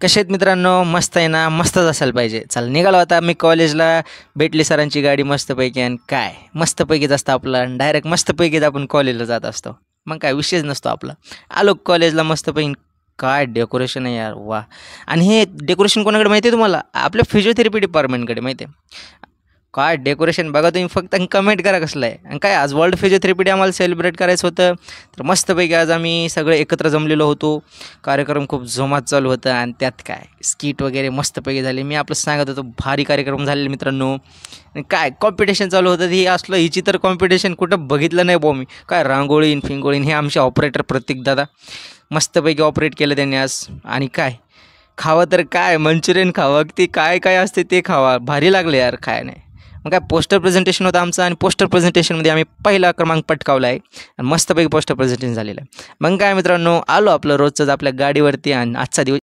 कसे आहेत मित्रांनो? मस्त आहे ना? मस्तच असायला पाहिजे. चल निघालो आता मी कॉलेजला. भेटली सरांची गाडी मस्तपैकी आणि काय मस्तपैकीच असतं आपलं. डायरेक्ट मस्तपैकीच आपण कॉलेजला जात असतो. मग काय विषयच नसतो आपला. आलो कॉलेजला मस्तपैकी. काय डेकोरेशन आहे यार! वाह! आणि हे डेकोरेशन कोणाकडे माहिती आहे तुम्हाला? आपल्या फिजिओथेरपी डिपार्टमेंटकडे माहिती आहे. काय डेकोरेशन बघा तुम्ही फक्त आणि कमेंट करा कसलं आहे. आणि काय आज वर्ल्ड फिजिओथेरपी डे आम्हाला सेलिब्रेट करायचं होतं. तर मस्तपैकी आज आम्ही सगळे एकत्र जमलेलो होतो. कार्यक्रम खूप जोमात चालू होता आणि त्यात काय स्किट वगैरे मस्तपैकी झाले. मी आपलं सांगत होतो भारी कार्यक्रम झालेले मित्रांनो. आणि काय कॉम्पिटिशन चालू होतं. हे असलं हिची तर कॉम्पिटिशन कुठं बघितलं नाही बुवा मी. काय रांगोळीन फिंगोळीन हे आमचे ऑपरेटर प्रतीक दादा मस्तपैकी ऑपरेट केलं त्यांनी आज. आणि काय खावं तर काय मंचुरियन खावं ते काय काय असते ते खावा. भारी लागलं यार काय नाही. मग काय पोस्टर प्रेझेंटेशन होतं आमचं आणि पोस्टर प्रेझेंटेशनमध्ये आम्ही पहिला क्रमांक पटकावला आहे आणि मस्तपैकी पोस्टर प्रेझेंटेशन झालेलं आहे. मग काय मित्रांनो आलो आपलं रोजचंच आपल्या गाडीवरती आणि आजचा दिवस